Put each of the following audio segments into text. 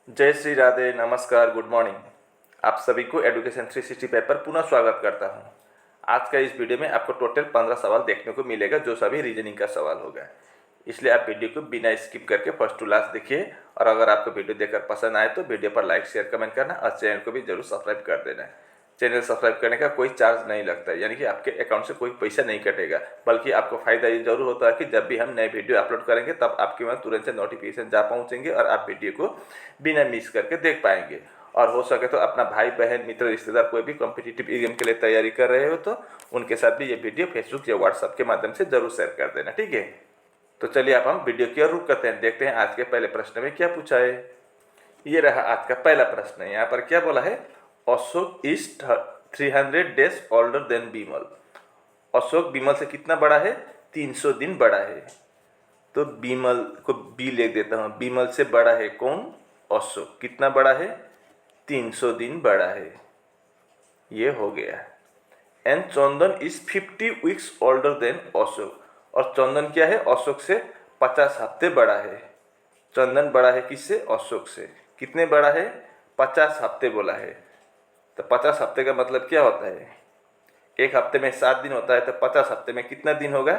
जय श्री राधे, नमस्कार, good morning. आप सभी को एडुकेशन 360 पे पर पुनः स्वागत करता हूं। आज का इस वीडियो में आपको टोटल 15 सवाल देखने को मिलेगा, जो सभी रीजनिंग का सवाल होगा। इसलिए आप वीडियो को बिना स्किप करके फर्स्ट टू लास्ट देखिए। और अगर आपको वीडियो देखकर पसंद आए तो वीडियो पर लाइक, शेयर, कमेंट करना और चैनल को भी जरूर सब्सक्राइब कर देना। चैनल सब्सक्राइब करने का कोई चार्ज नहीं लगता, यानी कि आपके अकाउंट से कोई पैसा नहीं कटेगा, बल्कि आपको फायदा ये जरूर होता है कि जब भी हम नए वीडियो अपलोड करेंगे तब आपके वहाँ तुरंत से नोटिफिकेशन जा पहुँचेंगे और आप वीडियो को बिना मिस करके देख पाएंगे। और हो सके तो अपना भाई, बहन, मित्र, रिश्तेदार कोई भी कॉम्पिटिटिव एग्जाम के लिए तैयारी कर रहे हो तो उनके साथ भी ये वीडियो फेसबुक या व्हाट्सएप के माध्यम से जरूर शेयर कर देना, ठीक है। तो चलिए अब हम वीडियो की ओर रुख करते हैं, देखते हैं आज के पहले प्रश्न में क्या पूछा है। ये रहा आज का पहला प्रश्न। यहाँ पर क्या बोला है, Ashok is 300 days older than Bimal. Ashok Bimal से कितना बड़ा है, 300 दिन बड़ा है। तो बीमल को बी लिख देता हूँ। बीमल से बड़ा है कौन, अशोक। कितना बड़ा है, 300 दिन बड़ा है। ये हो गया। And Chandan is 50 weeks older than Ashok. और चंदन क्या है, अशोक से 50 हफ्ते बड़ा है। चंदन बड़ा है किससे, अशोक से। कितने बड़ा है, 50 हफ्ते बोला है। तो 50 हफ्ते का मतलब क्या होता है, एक हफ्ते में 7 दिन होता है, तो 50 हफ्ते में कितना दिन होगा,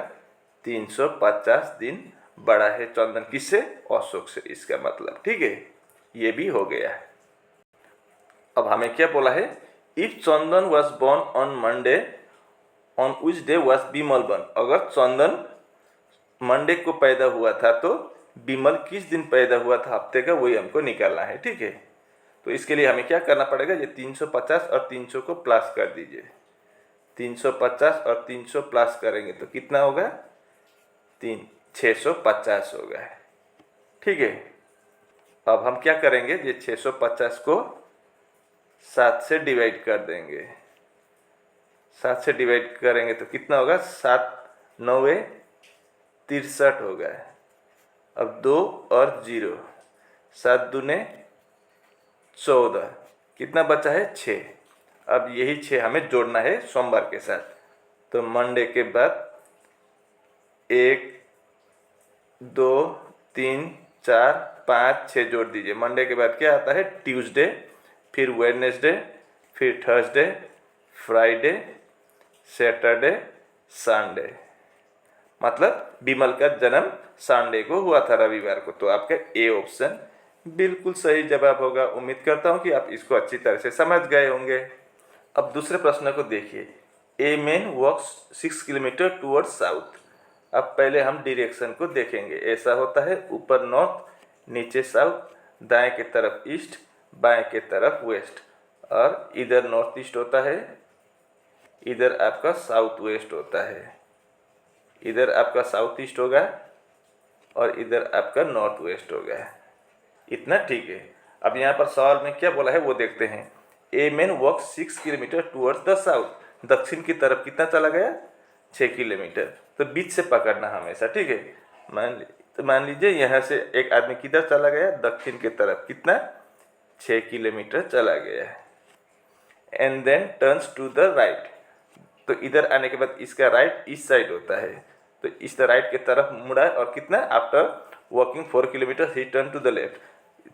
350 दिन बड़ा है चंदन किससे, अशोक से। इसका मतलब ठीक है, ये भी हो गया है। अब हमें क्या बोला है, if Chandan was born on Monday on which day was Bimal born. अगर चंदन मंडे को पैदा हुआ था तो बीमल किस दिन पैदा हुआ था हफ्ते का, वही हमको निकालना है, ठीक है। तो इसके लिए हमें क्या करना पड़ेगा, ये 350 और 300 को प्लस कर दीजिए। 350 और 300 प्लस करेंगे तो कितना होगा, 650 होगा, ठीक है। अब हम क्या करेंगे, ये 650 को 7 से डिवाइड कर देंगे। 7 से डिवाइड करेंगे तो कितना होगा, 7 9 63 होगा। अब 2 और 0, 7 दूने 14, कितना बचा है, 6। अब यही 6 हमें जोड़ना है सोमवार के साथ। तो मंडे के बाद 1 2 3 4 5 6 जोड़ दीजिए। मंडे के बाद क्या आता है, ट्यूसडे, फिर वेडनेसडे, फिर थर्सडे, फ्राइडे, सैटरडे, संडे। मतलब बिमल का जन्म संडे को हुआ था, रविवार को। तो आपका ए ऑप्शन बिल्कुल सही जवाब होगा। उम्मीद करता हूं कि आप इसको अच्छी तरह से समझ गए होंगे। अब दूसरे प्रश्न को देखिए। A man walks 6 kilometre toward south. अब पहले हम डायरेक्शन को देखेंगे। ऐसा होता है, ऊपर नॉर्थ, नीचे साउथ, दाएं के तरफ ईस्ट, बाएं के तरफ वेस्ट। और इधर नॉर्थ ईस्ट होता है, इधर आपका साउथ वेस्ट होता है। इधर आपका साउथ ईस्ट होगा और इधर आपका नॉर्थ वेस्ट होगा। इतना ठीक है। अब यहाँ पर सवाल में क्या बोला है वो देखते हैं। A man walk 6 kilometre towards the south. दक्षिण की तरफ कितना चला गया, 6 किलोमीटर। तो बीच से पकड़ना हमेशा, ठीक है। मान लीजिए यहाँ से एक आदमी किधर चला गया, दक्षिण की तरफ। कितना, 6 किलोमीटर चला गया है। And then turns to the right. तो इधर आने के बाद इसका राइट इस साइड होता है, तो इस राइट के तरफ मुड़ा। और कितना, after walking 4 kilometre he turn to the left.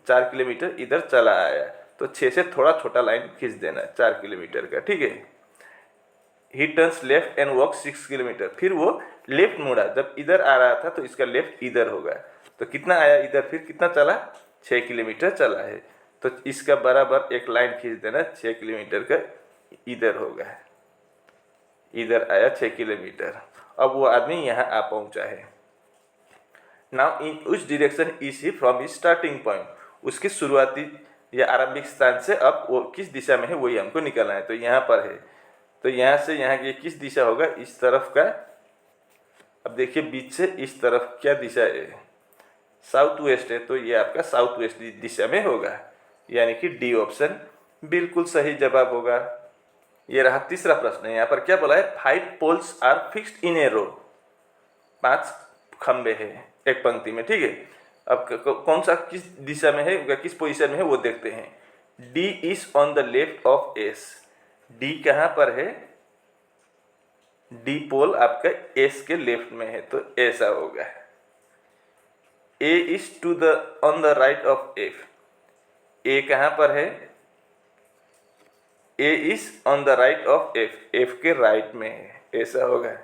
4 kilometre इधर चला आया। तो 6 से थोड़ा छोटा लाइन खींच देना 4 किलोमीटर का, ठीक है। ही turns left and walk 6 kilometre. फिर वो लेफ्ट मुड़ा, जब इधर आ रहा था तो इसका लेफ्ट इधर होगा। तो कितना आया इधर, फिर कितना चला, 6 किलोमीटर चला है। तो इसका बराबर एक लाइन खींच देना, 6 किलोमीटर का इधर होगा। इधर आया 6 किलोमीटर। अब वो आदमी यहाँ आ पहुंचा है। नाउ इन उस direction is he from his starting point. उसकी शुरुआती या आरंभिक स्थान से अब वो किस दिशा में है वही हमको निकालना है। तो यहाँ पर है, तो यहाँ से यहाँ की किस दिशा होगा, इस तरफ का। अब देखिए बीच से इस तरफ क्या दिशा है, साउथ वेस्ट है। तो ये आपका साउथ वेस्ट दिशा में होगा, यानी कि डी ऑप्शन बिल्कुल सही जवाब होगा। ये रहा तीसरा प्रश्न। यहाँ पर क्या बोला है, 5 पोल्स आर फिक्स्ड इन ए रो। 5 खंबे हैं एक पंक्ति में, ठीक है। अब कौन सा किस दिशा में है, किस पोजीशन में है वो देखते हैं। D is on the left of S. D कहाँ पर है, डी पोल आपका एस के लेफ्ट में है, तो ऐसा होगा। A is to the on the right of F. A कहाँ पर है, A is on the right of F, F के राइट में है, ऐसा होगा।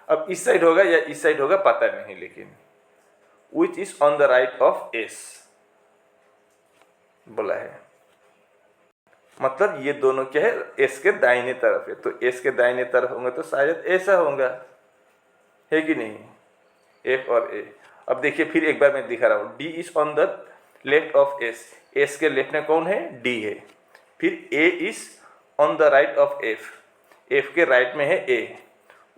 अब इस साइड होगा या इस साइड होगा पता नहीं, लेकिन विच is on the right of S बोला है, मतलब ये दोनों क्या है, एस के दाहिने तरफ है, तो एस के दाहिने तरफ होंगे तो शायद ऐसा होगा, है कि नहीं, एफ और ए। अब देखिए फिर एक बार मैं दिखा रहा हूँ, D is on the left of S, S के लेफ्ट में कौन है, डी है। फिर A is on the right of F, F के राइट में है A,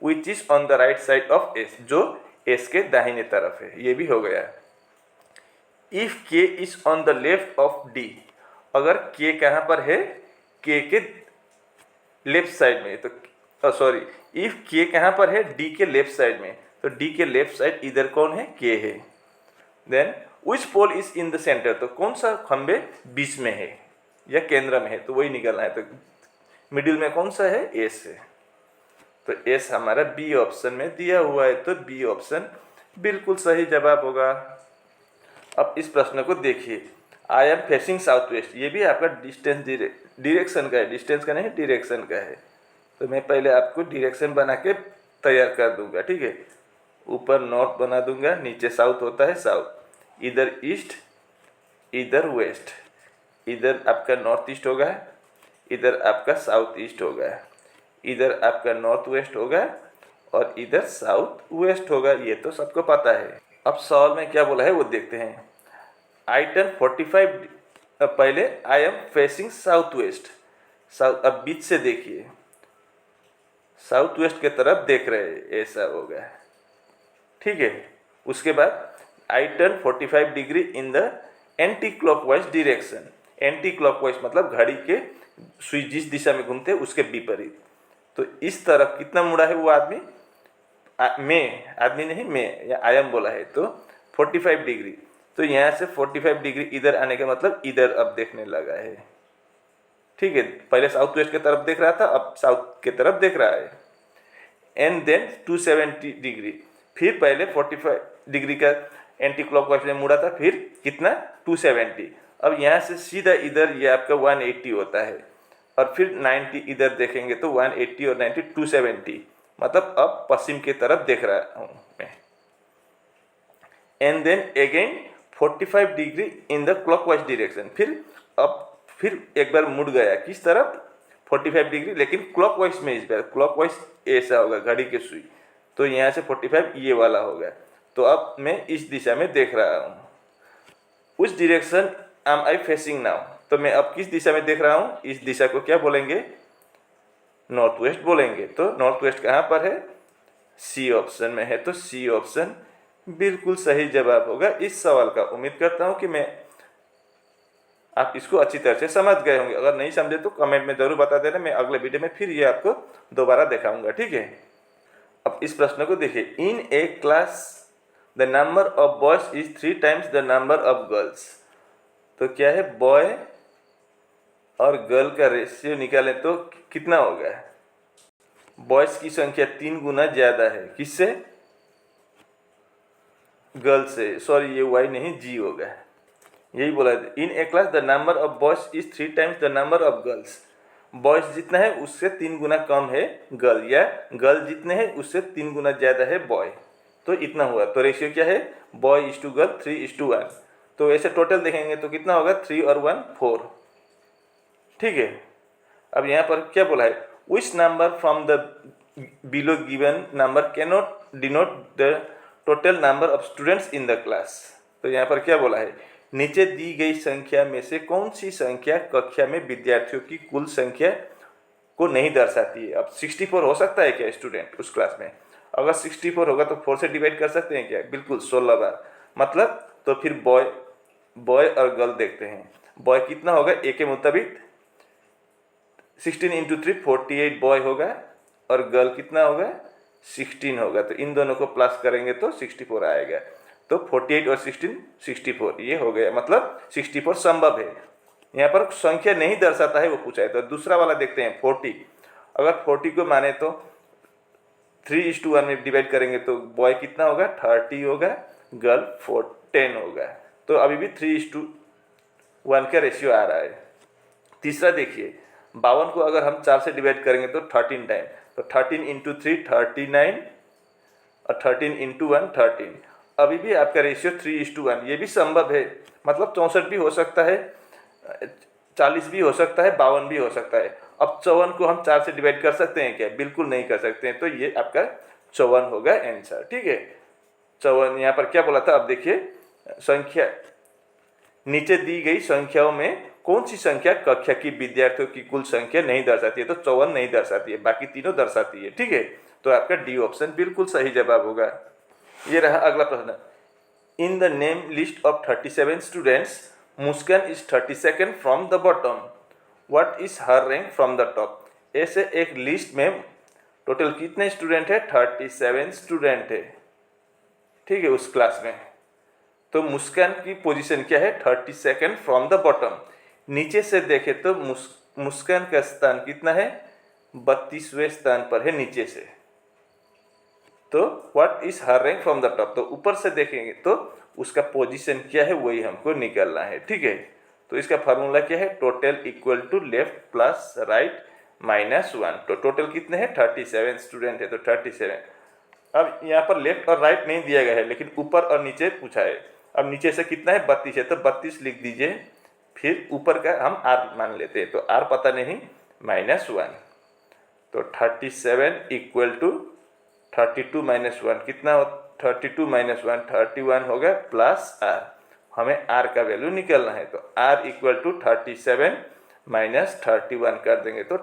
which is on the right side of S, जो एस के दाहिने तरफ है, ये भी हो गया। इफ के is on the left of D, अगर के कहाँ पर है, के लेफ्ट साइड में, तो सॉरी, इफ के कहाँ पर है, डी के लेफ्ट साइड में, तो डी के लेफ्ट साइड इधर कौन है, के है। Then which pole is in the centre, तो कौन सा खंबे बीच में है या केंद्र में है, तो वही निकलना है। तो मिडिल में कौन सा है, एस है, तो एस हमारा बी ऑप्शन में दिया हुआ है, तो बी ऑप्शन बिल्कुल सही जवाब होगा। अब इस प्रश्न को देखिए, I am facing south west, ये भी आपका डिस्टेंस डिरेक्शन का है, डिस्टेंस का नहीं डिरेक्शन का है। तो मैं पहले आपको डिरेक्शन बना के तैयार कर दूंगा, ठीक है। ऊपर नॉर्थ बना दूंगा, नीचे साउथ होता है, साउथ, इधर ईस्ट, इधर वेस्ट, इधर आपका नॉर्थ ईस्ट होगा, इधर आपका साउथ ईस्ट होगा, इधर आपका नॉर्थ वेस्ट होगा और इधर साउथ वेस्ट होगा, ये तो सबको पता है। अब सवाल में क्या बोला है वो देखते हैं। आई टर्न 45, पहले I am facing south west, south, अब बीच से देखिए, साउथ वेस्ट के तरफ देख रहे हैं, ऐसा होगा, ठीक है। उसके बाद I turn 45 degree in the anti clockwise direction, anti clockwise मतलब घड़ी के सुई जिस दिशा में घूमते हैं उसके विपरीत, तो इस तरफ कितना मुड़ा है वो आदमी, मैं, आदमी नहीं मैं, या आई एम बोला है, तो 45 डिग्री, तो यहाँ से 45 डिग्री इधर आने का मतलब इधर अब देखने लगा है, ठीक है। पहले साउथ वेस्ट की तरफ देख रहा था, अब साउथ की तरफ देख रहा है। एंड देन 270 डिग्री, फिर पहले 45 डिग्री का एंटी क्लॉकवाइज में मुड़ा था, फिर कितना 270, अब यहाँ से सीधा इधर ये आपका 180 होता है, और फिर 90 इधर देखेंगे तो 180 और 90 270, मतलब अब पश्चिम की तरफ देख रहा हूँ मैं। And then again 45 degree in the clockwise direction, फिर एक बार मुड़ गया किस तरफ, 45 डिग्री, लेकिन क्लॉकवाइज में, इस बार क्लॉकवाइज ऐसा होगा घड़ी के सुई, तो यहाँ से 45 ये वाला होगा, तो अब मैं इस दिशा में देख रहा हूँ। उस डिरेक्शन एम आई फेसिंग नाउ, तो मैं अब किस दिशा में देख रहा हूँ, इस दिशा को क्या बोलेंगे, नॉर्थ वेस्ट बोलेंगे। तो नॉर्थ वेस्ट कहाँ पर है, सी ऑप्शन में है, तो सी ऑप्शन बिल्कुल सही जवाब होगा इस सवाल का। उम्मीद करता हूँ कि आप इसको अच्छी तरह से समझ गए होंगे, अगर नहीं समझे तो कमेंट में जरूर बता देना, मैं अगले वीडियो में फिर ये आपको दोबारा दिखाऊंगा, ठीक है। अब इस प्रश्न को देखिए, in a class the number of boys is 3 times the number of girls, तो क्या है, बॉय और गर्ल का रेशियो निकालें तो कितना होगा, बॉयज की संख्या 3 गुना ज्यादा है, किससे, गर्ल से, सॉरी ये वाई नहीं जी होगा, यही बोला है। In a class the number of boys is 3 times the number of girls, boys जितना है उससे 3 गुना कम है गर्ल, या गर्ल जितने हैं उससे 3 गुना ज़्यादा है बॉय, तो इतना हुआ। तो रेशियो क्या है, बॉय इज टू गर्ल 3:1, तो ऐसे टोटल देखेंगे तो कितना होगा, 3 और 1 4, ठीक है। अब यहाँ पर क्या बोला है, which number from the below given number can not denote the total number of students in the class, तो यहाँ पर क्या बोला है, नीचे दी गई संख्या में से कौन सी संख्या कक्षा में विद्यार्थियों की कुल संख्या को नहीं दर्शाती है। अब 64 हो सकता है क्या स्टूडेंट उस क्लास में, अगर 64 होगा तो 4 से डिवाइड कर सकते हैं क्या, बिल्कुल 16 बार, मतलब तो फिर बॉय और गर्ल देखते हैं, बॉय कितना होगा, ए के मुताबिक 16 इंटू 3 48 बॉय होगा, और गर्ल कितना होगा 16 होगा, तो इन दोनों को प्लस करेंगे तो 64 आएगा, तो 48 और 16 64 ये हो गया, मतलब 64 संभव है। यहाँ पर संख्या नहीं दर्शाता है वो पूछा है, तो दूसरा वाला देखते हैं 40, अगर 40 को माने तो 3:1 में डिवाइड करेंगे तो बॉय कितना होगा 30 होगा, गर्ल 10 होगा, तो अभी भी 1 का रेशियो आ रहा है। तीसरा देखिए, 52 को अगर हम 4 से डिवाइड करेंगे तो 13 टाइम, तो 13 इंटू 3 39 और 13 इंटू 1 13। अभी भी आपका रेशियो 3:1, ये भी संभव है, मतलब 64 भी हो सकता है, 40 भी हो सकता है, 52 भी हो सकता है। अब 54 को हम 4 से डिवाइड कर सकते हैं क्या? बिल्कुल नहीं कर सकते हैं, तो ये आपका 54 होगा आंसर। ठीक है, 54 यहाँ पर क्या बोला था, अब देखिए संख्या नीचे दी गई संख्याओं में कौन सी संख्या कक्षा की विद्यार्थियों की कुल संख्या नहीं दर्शाती है? तो 54 नहीं दर्शाती है, बाकी तीनों दर्शाती है। ठीक है, तो आपका डी ऑप्शन बिल्कुल सही जवाब होगा। ये रहा अगला प्रश्न। In the name list of 37 students, Muskan is 32nd from the bottom, what is her rank from the top? ऐसे एक लिस्ट में टोटल कितने स्टूडेंट है? 37 स्टूडेंट है। ठीक है, उस क्लास में तो मुस्कान की पोजीशन क्या है? 32nd from the bottom. नीचे से देखे तो मुस्कान का स्थान कितना है? 32वें स्थान पर है नीचे से। तो what is her rank from the top, तो ऊपर से देखेंगे तो उसका पोजीशन क्या है वही हमको निकालना है। ठीक है, तो इसका फार्मूला क्या है? Total equal to left plus right minus 1। तो टोटल कितने हैं? 37 स्टूडेंट है, तो 37। अब यहाँ पर लेफ्ट और राइट नहीं दिया गया है, लेकिन ऊपर और नीचे पूछा है। अब नीचे से कितना है? 32 है, तो 32 लिख दीजिए, फिर ऊपर का हम आर मान लेते हैं, तो आर पता नहीं, -1। तो 37 इक्वल टू 32 - 1 कितना हो? 32 - 1 31 हो गया, प्लस आर। हमें आर का वैल्यू निकालना है, तो आर इक्वल टू 37 - 31 कर देंगे तो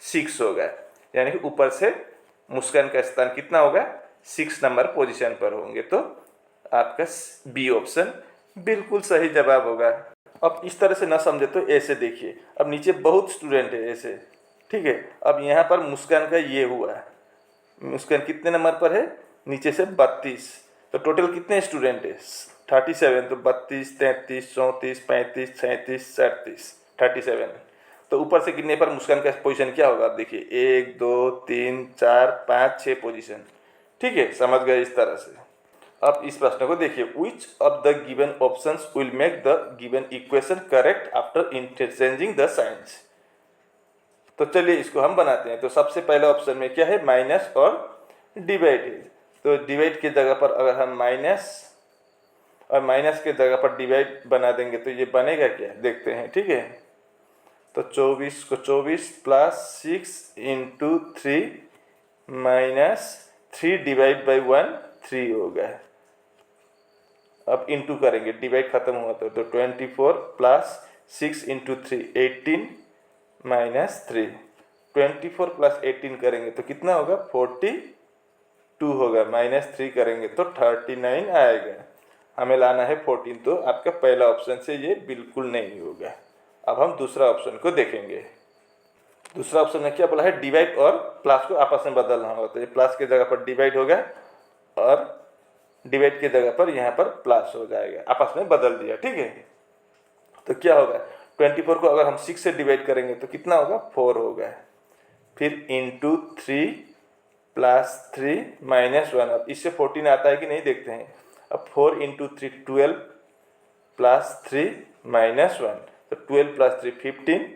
6 होगा। यानी कि ऊपर से मुस्कान का स्थान कितना होगा? 6 नंबर पोजीशन पर होंगे, तो आपका बी ऑप्शन बिल्कुल सही जवाब होगा। अब इस तरह से ना समझे तो ऐसे देखिए, अब नीचे बहुत स्टूडेंट है ऐसे। ठीक है, अब यहाँ पर मुस्कान का ये हुआ, मुस्कान कितने नंबर पर है? नीचे से 32। तो टोटल कितने स्टूडेंट है? 37। तो 32 33 34 35 37 37 37। तो ऊपर से गिनने पर मुस्कान का पोजीशन क्या होगा? आप देखिए 1 2 3 4 5 6 पोजीशन। ठीक है, समझ गए इस तरह से। अब इस प्रश्न को देखिए, which of the given options will make the given equation correct after interchanging the science? तो चलिए इसको हम बनाते हैं। तो सबसे पहले ऑप्शन में क्या है? माइनस और डिवाइड है। तो डिवाइड की जगह पर अगर हम माइनस और माइनस के जगह पर डिवाइड बना देंगे तो ये बनेगा क्या? देखते हैं। ठीक है, तो 24 को 24 plus 6 into 3 minus 3 divide by 1 3 होगा। अब इंटू करेंगे, डिवाइड खत्म हुआ तो 24 प्लस 6 इंटू 3 18 माइनस 3। 24 प्लस 18 करेंगे तो कितना होगा? 42 होगा। -3 करेंगे तो 39 आएगा। हमें लाना है 14, तो आपका पहला ऑप्शन से ये बिल्कुल नहीं होगा। अब हम दूसरा ऑप्शन को देखेंगे। दूसरा ऑप्शन में क्या बोला है? डिवाइड और प्लस को आपस में बदलना होगा। तो ये प्लस की जगह पर डिवाइड होगा और डिवाइड की जगह पर यहाँ पर प्लस हो जाएगा, आपस में बदल दिया। ठीक है, तो क्या होगा? 24 को अगर हम 6 से डिवाइड करेंगे तो कितना होगा? 4 होगा। फिर इंटू 3 प्लस 3 माइनस 1। अब इससे 14 आता है कि नहीं देखते हैं। अब 4 इंटू 3 12 प्लस 3 माइनस 1। तो 12 प्लस 3 15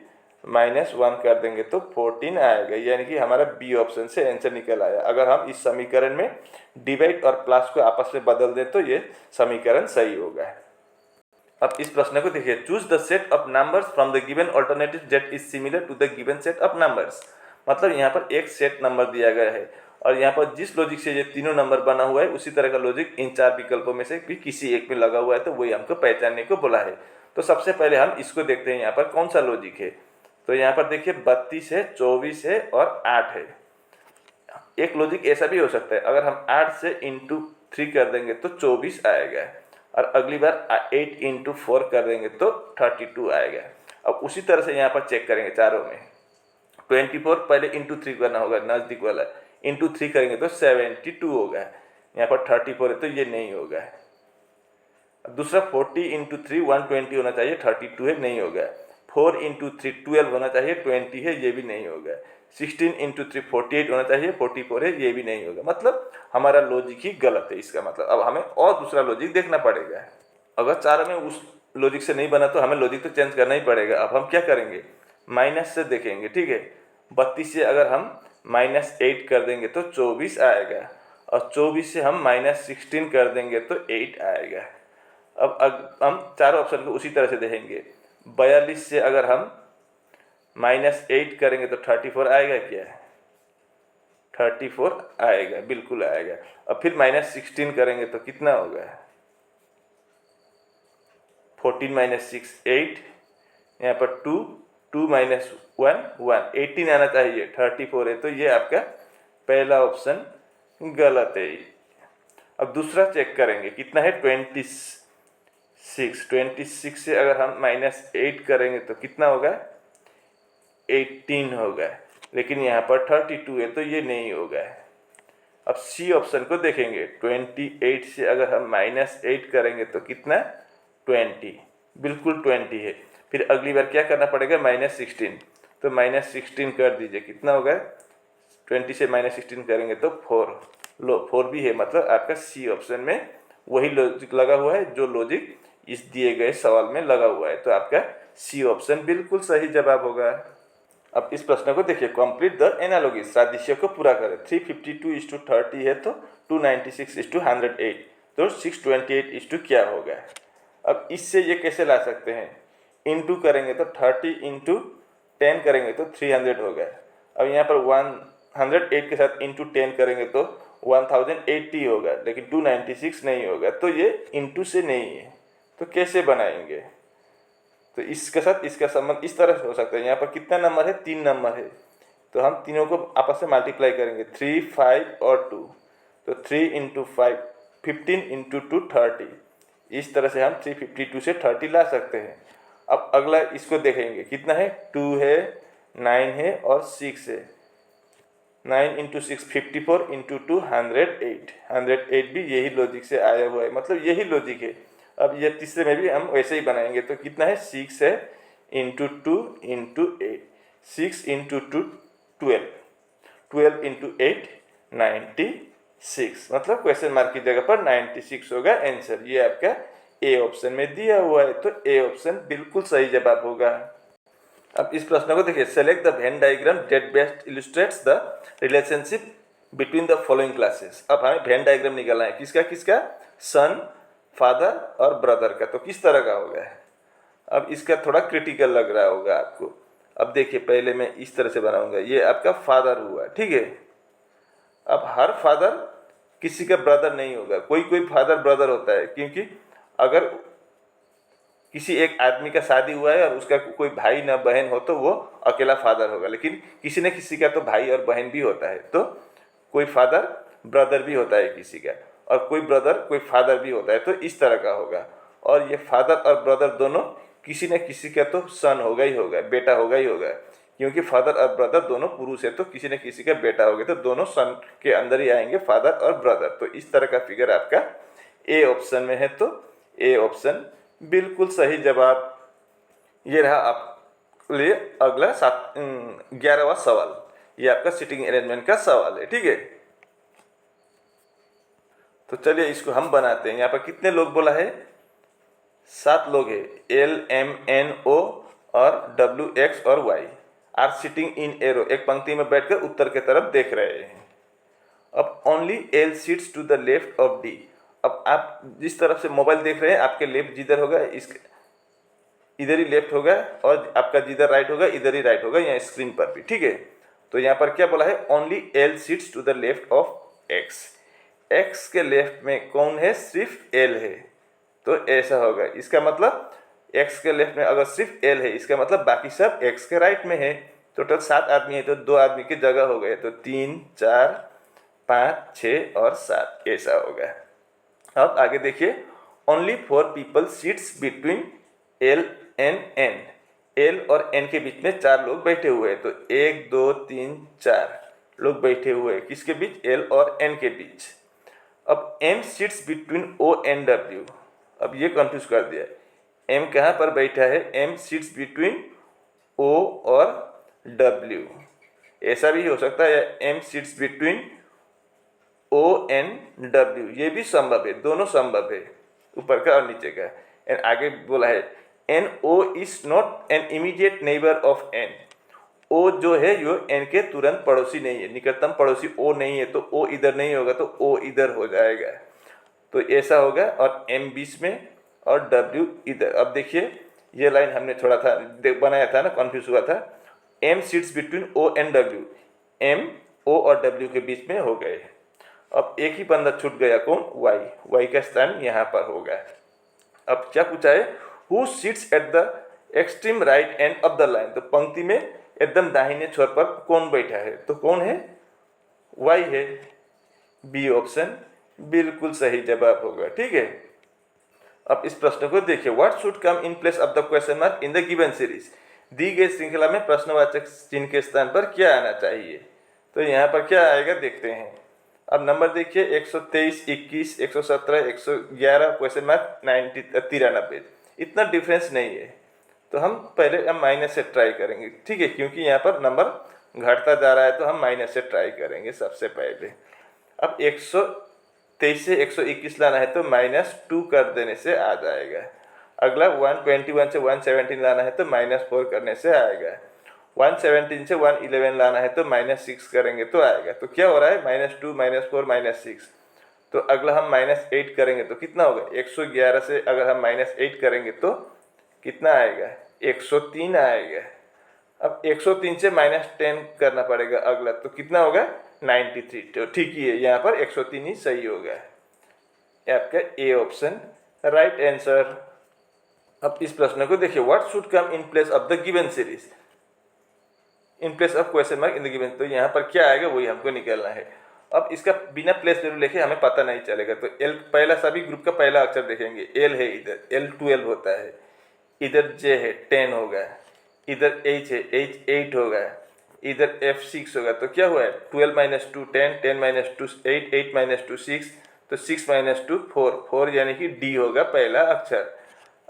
माइनस 1 कर देंगे तो 14 आएगा। यानी कि हमारा बी ऑप्शन से आंसर निकल आया। अगर हम इस समीकरण में डिवाइड और प्लस को आपस में बदल दें तो ये समीकरण सही होगा। अब इस प्रश्न को देखिए, choose the set of numbers from the given alternative that is similar to the given set of numbers. मतलब यहाँ पर एक सेट नंबर दिया गया है और यहाँ पर जिस लॉजिक से ये तीनों नंबर बना हुआ है उसी तरह का लॉजिक इन 4 विकल्पों में से भी किसी एक में लगा हुआ है, तो वही हमको पहचानने को बोला है। तो सबसे पहले हम इसको देखते हैं यहाँ पर कौन सा लॉजिक है। तो यहाँ पर देखिए 32 है, 24 है और 8 है। एक लॉजिक ऐसा भी हो सकता है, अगर हम 8 से इंटू 3 कर देंगे तो 24 आएगा और अगली बार 8 इंटू 4 कर देंगे तो 32 आएगा। अब उसी तरह से यहाँ पर चेक करेंगे चारों में। 24 पहले इंटू 3 करना होगा, नज़दीक वाला, इंटू 3 करेंगे तो 72 होगा। यहाँ पर 34 है तो ये नहीं होगा। दूसरा 40 इंटू 3 120 होना चाहिए, 32 है, नहीं होगा। 4 इंटू 3 12 होना चाहिए, 20 है, ये भी नहीं होगा। 16 इंटू 3 48 होना चाहिए, 44 है, ये भी नहीं होगा। मतलब हमारा लॉजिक ही गलत है इसका मतलब। अब हमें और दूसरा लॉजिक देखना पड़ेगा। अगर चारों में लॉजिक से नहीं बना तो हमें लॉजिक तो चेंज करना ही पड़ेगा। अब हम क्या करेंगे, माइनस से देखेंगे, ठीक है। 32 से अगर हम -8 कर देंगे तो 24 आएगा, और 24 से हम -16 कर देंगे तो 8 आएगा। अब हम चारों ऑप्शन को उसी तरह से देखेंगे। 42 से अगर हम -8 करेंगे तो 34 आएगा क्या, 34 आएगा, बिल्कुल आएगा। अब फिर -16 करेंगे तो कितना होगा, 14 - 6 8, यहाँ पर 2 2 - 1 1, 18 आना चाहिए, 34 है, तो ये आपका पहला ऑप्शन गलत है। अब दूसरा चेक करेंगे, कितना है 26 से अगर हम -8 करेंगे तो कितना होगा, 18 होगा, लेकिन यहाँ पर 32 है तो ये नहीं होगा। अब सी ऑप्शन को देखेंगे, 28 से अगर हम -8 करेंगे तो कितना, 20, बिल्कुल 20 है। फिर अगली बार क्या करना पड़ेगा, -16, तो -16 कर दीजिए, कितना होगा, 20 से -16 करेंगे तो 4, लो 4 भी है, मतलब आपका सी ऑप्शन में वही लॉजिक लगा हुआ है जो लॉजिक इस दिए गए सवाल में लगा हुआ है, तो आपका सी ऑप्शन बिल्कुल सही जवाब होगा। अब इस प्रश्न को देखिए, कंप्लीट द एनालॉगी, सादृश्य को पूरा करें। 352:30 है तो 296:108, तो 628 क्या होगा। अब इससे ये कैसे ला सकते हैं, इंटू करेंगे तो 30 × 10 करेंगे तो 300 होगा। अब यहाँ पर 108 के साथ इंटू 10 करेंगे तो 1080 होगा, लेकिन 296 नहीं होगा, तो ये इंटू से नहीं है, तो कैसे बनाएंगे। तो इसके साथ इसका संबंध इस तरह से हो सकता है, यहाँ पर कितना नंबर है, 3 नंबर है, तो हम तीनों को आपस में मल्टीप्लाई करेंगे, 3 5 और 2, तो 3 × 5 15 × 2 30, इस तरह से हम 352 से 30 ला सकते हैं। अब अगला इसको देखेंगे, कितना है, 2 है, 9 है और 6 है, 9 × 6 54 × 2 108, 108 भी यही लॉजिक से आया हुआ है, मतलब यही लॉजिक है। अब ये तीसरे में भी हम वैसे ही बनाएंगे, तो कितना है, 6 है, × 2 × 8, 6 × 2 12, 12 × 8 96, मतलब क्वेश्चन मार्क की जगह पर 96 होगा आंसर। ये आपका ए ऑप्शन में दिया हुआ है, तो ए ऑप्शन बिल्कुल सही जवाब होगा। अब इस प्रश्न को देखिए, select the Venn diagram that best illustrates the relationship between the following classes. अब हमें वेन डायग्राम निकालना है, किसका किसका, सन, फादर और ब्रदर का, तो किस तरह का होगा। अब इसका थोड़ा क्रिटिकल लग रहा होगा आपको। अब देखिए, पहले मैं इस तरह से बनाऊंगा, ये आपका फादर हुआ, ठीक है। अब हर फादर किसी का ब्रदर नहीं होगा, कोई कोई फादर ब्रदर होता है, क्योंकि अगर किसी एक आदमी का शादी हुआ है और उसका कोई भाई ना बहन हो तो वो अकेला फादर होगा, लेकिन किसी न किसी का तो भाई और बहन भी होता है, तो कोई फादर ब्रदर भी होता है किसी का, और कोई ब्रदर कोई फादर भी होता है, तो इस तरह का होगा। और ये फादर और ब्रदर दोनों किसी न किसी का तो सन होगा ही होगा, बेटा होगा ही होगा, क्योंकि फादर और ब्रदर दोनों पुरुष है, तो किसी न किसी का बेटा होगा, तो दोनों सन के अंदर ही आएंगे, फादर और ब्रदर। तो इस तरह का फिगर आपका ए ऑप्शन में है, तो ए ऑप्शन बिल्कुल सही जवाब। ये रहा आप लिए अगला 11वां सवाल, ये आपका सिटिंग अरेंजमेंट का सवाल है, ठीक है। तो चलिए इसको हम बनाते हैं। यहाँ पर कितने लोग बोला है, 7 लोग है, L M N O और W X और Y are sitting in a row, एक पंक्ति में बैठकर उत्तर की तरफ देख रहे हैं। अब only L seats to the left of D। अब आप जिस तरफ से मोबाइल देख रहे हैं, आपके लेफ्ट जिधर होगा इधर ही लेफ्ट होगा, और आपका जिधर राइट होगा इधर ही राइट होगा, यहाँ स्क्रीन पर भी, ठीक है। तो यहाँ पर क्या बोला है, only L seats to the left of X। X के लेफ्ट में कौन है, सिर्फ L है, तो ऐसा होगा। इसका मतलब X के लेफ्ट में अगर सिर्फ L है, इसका मतलब बाकी सब X के राइट में है। टोटल 7 आदमी है, तो 2 आदमी की जगह हो गए, तो 3 4 5 6 और 7 ऐसा होगा। अब आगे देखिए, only 4 people seats between L and N। L और N के बीच में 4 लोग बैठे हुए हैं, तो 1 2 3 4 लोग बैठे हुए हैं, किसके बीच, L और N के बीच। अब M seats between O and W। अब ये कंफ्यूज कर दिया, M कहाँ पर बैठा है, M सीट्स बिटवीन O और W, ऐसा भी हो सकता है, M seats between O and W, ये भी संभव है, दोनों संभव है, ऊपर का और नीचे का। एंड आगे बोला है N O is not an immediate neighbour of N. O जो है यो एन के तुरंत पड़ोसी नहीं है, निकटतम पड़ोसी ओ नहीं है, तो ओ इधर नहीं होगा तो ओ इधर हो जाएगा, तो ऐसा होगा। और एम बीच में और डब्ल्यू इधर। अब देखिए ये लाइन हमने थोड़ा था बनाया था ना, कन्फ्यूज हुआ था। M seats between O and W, M O और डब्ल्यू के बीच में हो गए। अब एक ही बंदा छूट गया, कौन? वाई। वाई का स्थान यहाँ पर होगा। अब क्या पूछा है? Who seats at the extreme right end of the line, तो पंक्ति में एकदम दाहिने छोर पर कौन बैठा है? तो कौन है? वाई है। बी ऑप्शन बिल्कुल सही जवाब होगा। ठीक है, अब इस प्रश्न को देखिए, what should come in place of the question mark in the given series. दी गई श्रृंखला में प्रश्नवाचक चिन्ह के स्थान पर क्या आना चाहिए? तो यहाँ पर क्या आएगा देखते हैं। अब नंबर देखिए 123, 21, 117, 111, क्वेश्चन मार्क 93, इतना डिफरेंस नहीं है, तो हम पहले माइनस से ट्राई करेंगे। ठीक है, क्योंकि यहाँ पर नंबर घटता जा रहा है तो हम माइनस से ट्राई करेंगे सबसे पहले। अब 123 से 121 लाना है तो -2 कर देने से आ जाएगा। अगला 121 से 117 लाना है तो -4 करने से आएगा। 117 से 111 लाना है तो -6 करेंगे तो आएगा। तो क्या हो रहा है? -2, -4, -6। तो अगला हम -8 करेंगे तो कितना होगा? 111 से अगर हम -8 करेंगे तो कितना आएगा? 103 आएगा। अब 103 से -10 करना पड़ेगा अगला, तो कितना होगा? 93। तो ठीक ही है, यहाँ पर 103 ही सही होगा। आपका ए ऑप्शन राइट आंसर। अब इस प्रश्न को देखिए, what should come in place of the given series in place of question mark in the given. तो यहाँ पर क्या आएगा वही हमको निकालना है। अब इसका बिना प्लेस वैल्यू लेके हमें पता नहीं चलेगा, तो एल पहला, सभी ग्रुप का पहला अक्षर देखेंगे। एल है इधर, एल 12 होता है, इधर जे है 10 होगा, इधर एच है, एच 8 होगा, इधर एफ 6 होगा। तो क्या हुआ है? 12 - 2 10, 10 - 2 8, 8 - 2 6, तो 6 - 2 4, 4 यानी कि डी होगा पहला अक्षर।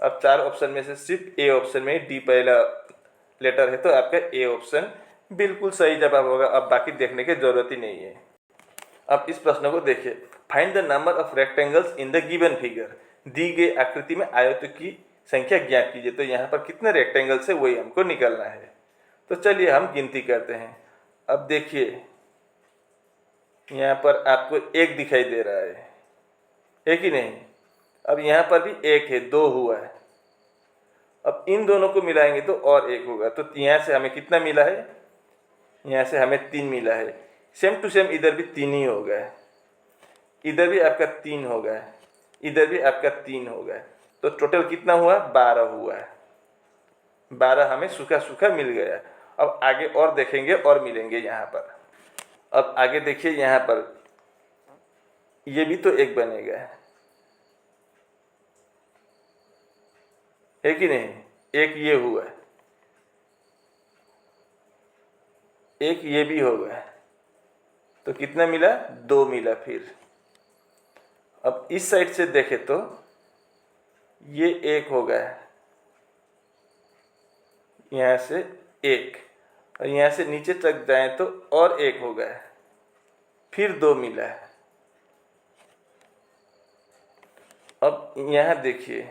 अब 4 ऑप्शन में से सिर्फ ए ऑप्शन में डी पहला लेटर है, तो आपका ए ऑप्शन बिल्कुल सही जवाब होगा। अब बाकी देखने की जरूरत ही नहीं है। अब इस प्रश्न को देखिए, find the number of rectangles in the given figure. दी गई आकृति में आयतों की संख्या ज्ञात कीजिए। तो यहाँ पर कितने रेक्टेंगल्स है वही हमको निकालना है। तो चलिए हम गिनती करते हैं। अब देखिए यहाँ पर आपको एक दिखाई दे रहा है कि नहीं? अब यहाँ पर भी एक है, 2 हुआ है। अब इन दोनों को मिलाएंगे तो और एक होगा। तो यहाँ से हमें कितना मिला है? यहाँ से हमें 3 मिला है। सेम टू सेम इधर भी 3 ही होगा, इधर भी आपका 3 होगा, इधर भी आपका 3 होगा। तो टोटल कितना हुआ? 12 हुआ है। 12 हमें सूखा सूखा मिल गया। अब आगे और देखेंगे और मिलेंगे यहाँ पर। अब आगे देखिए, यहाँ पर ये भी तो एक बनेगा, है कि नहीं? एक ये हुआ, एक ये भी होगा, तो कितना मिला? 2 मिला। फिर अब इस साइड से देखें तो ये एक होगा, यहाँ से एक, और यहाँ से नीचे तक जाएं तो और एक होगा, फिर 2 मिला है। अब यहाँ देखिए,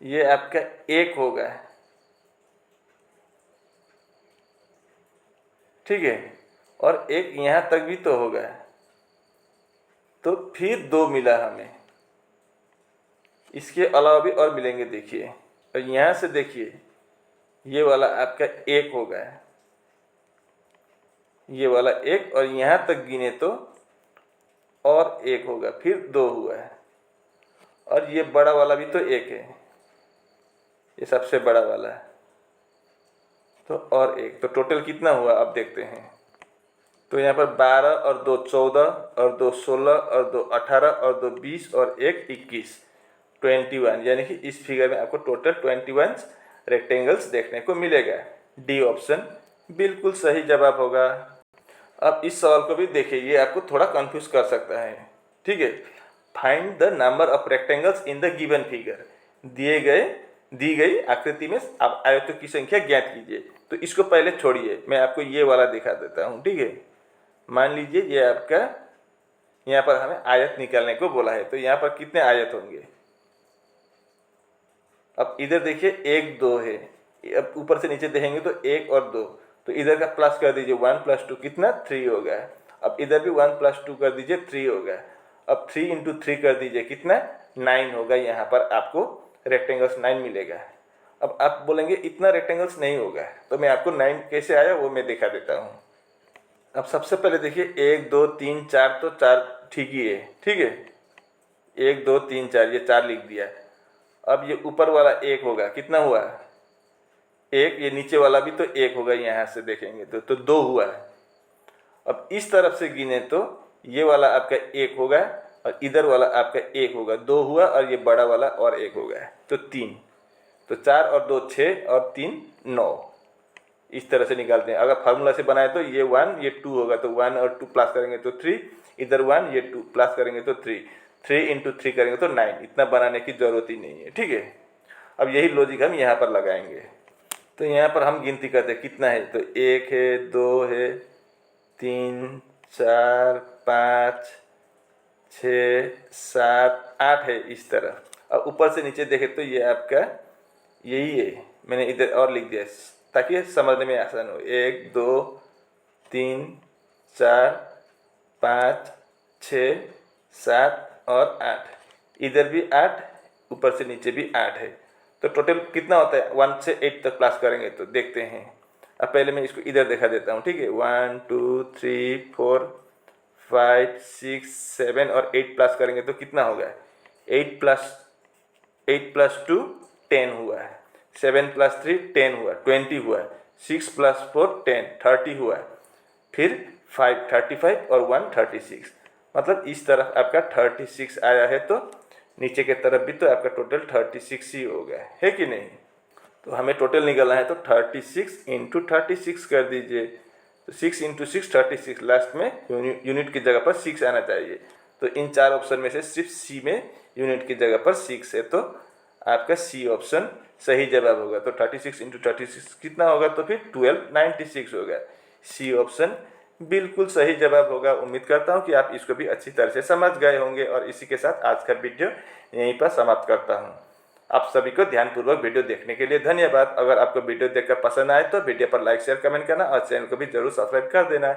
ये आपका एक होगा, ठीक है, और एक यहाँ तक भी तो होगा, तो फिर 2 मिला हमें। इसके अलावा भी और मिलेंगे, देखिए। और यहाँ से देखिए, ये वाला आपका एक होगा, ये वाला एक, और यहाँ तक गिने तो और एक होगा, फिर 2 हुआ है। और ये बड़ा वाला भी तो एक है, ये सबसे बड़ा वाला है, तो और एक, तो टोटल कितना हुआ अब देखते हैं। तो यहाँ पर 12 और 2 14 और 2 16 और 2 18 और 2 20 और 1 21, 21, यानी कि इस फिगर में आपको टोटल 21 रेक्टेंगल्स देखने को मिलेगा। डी ऑप्शन बिल्कुल सही जवाब होगा। अब इस सवाल को भी देखिए, ये आपको थोड़ा कंफ्यूज कर सकता है, ठीक है। Find the number of rectangles in the given figure. दी गई आकृति में आप आयतों की संख्या ज्ञात कीजिए। तो इसको पहले छोड़िए, मैं आपको ये वाला दिखा देता हूँ, ठीक है। मान लीजिए ये आपका, यहाँ पर हमें आयत निकालने को बोला है, तो यहाँ पर कितने आयत होंगे? अब इधर देखिए 1 2 है, अब ऊपर से नीचे देखेंगे तो 1 और 2, तो इधर का प्लस कर दीजिए, 1 + 2 कितना 3 हो गया। अब इधर भी 1 + 2 कर दीजिए, 3 हो गया। अब 3 × 3 कर दीजिए, कितना 9 होगा। यहाँ पर आपको रेक्टेंगल्स 9 मिलेगा। अब आप बोलेंगे इतना रेक्टेंगल्स नहीं होगा, तो मैं आपको 9 कैसे आया वो मैं दिखा देता हूँ। अब सबसे पहले देखिए 1 2 3 4, तो 4 ठीक ही है, ठीक है। 1 2 3 4, ये 4 लिख दिया। अब ये ऊपर वाला 1 होगा, कितना हुआ 1, ये नीचे वाला भी तो 1 होगा, यहाँ से देखेंगे तो 2 हुआ है। अब इस तरफ से गिने तो ये वाला आपका 1 होगा और इधर वाला आपका 1 होगा, 2 हुआ, और ये बड़ा वाला और 1 होगा, तो 3। तो 4 और 2 6 और 3 9। इस तरह से निकालते हैं। अगर फार्मूला से बनाए तो ये 1 ये 2 होगा, तो 1 और 2 प्लस करेंगे तो 3, इधर 1 ये 2 प्लस करेंगे तो 3, 3 × 3 करेंगे तो 9। इतना बनाने की ज़रूरत ही नहीं है, ठीक है। अब यही लॉजिक हम यहाँ पर लगाएंगे। तो यहाँ पर हम गिनती करते हैं कितना है, तो 1 है, 2 है, 3 4 5 6 7 8 है, इस तरह। अब ऊपर से नीचे देखें तो ये आपका यही है, मैंने इधर और लिख दिया ताकि समझने में आसान हो। 1 2 3 4 5 6 7 और 8, इधर भी 8, ऊपर से नीचे भी 8 है। तो टोटल कितना होता है, 1 से 8 तक प्लस करेंगे तो देखते हैं। अब पहले मैं इसको इधर दिखा देता हूँ, ठीक है। 1 2 3 4 5 6 7 और 8 प्लस करेंगे तो कितना होगा, 8 + 2 10 हुआ है, 7 + 3 10 हुआ, 20 हुआ, 6 + 4 10 30 हुआ, फिर 5 35 और 1 36। मतलब इस तरफ आपका 36 आया है, तो नीचे के तरफ भी तो आपका टोटल 36 ही हो गया है कि नहीं। तो हमें टोटल निकालना है, तो 36 × 36 कर दीजिए। तो 6 × 6 36, लास्ट में यूनिट की जगह पर 6 आना चाहिए। तो इन 4 ऑप्शन में से सिर्फ सी में यूनिट की जगह पर 6 है, तो आपका सी ऑप्शन सही जवाब होगा। तो 36 × 36 कितना होगा, तो फिर 1296 होगा। सी ऑप्शन बिल्कुल सही जवाब होगा। उम्मीद करता हूँ कि आप इसको भी अच्छी तरह से समझ गए होंगे, और इसी के साथ आज का वीडियो यहीं पर समाप्त करता हूँ। आप सभी को ध्यानपूर्वक वीडियो देखने के लिए धन्यवाद। अगर आपको वीडियो देखकर पसंद आए तो वीडियो पर लाइक शेयर कमेंट करना, और चैनल को भी जरूर सब्सक्राइब कर देना।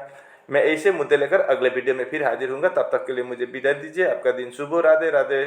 मैं ऐसे मुद्दे लेकर अगले वीडियो में फिर हाजिर हूँगा। तब तक के लिए मुझे विदाई दीजिए। आपका दिन शुभ हो। राधे राधे।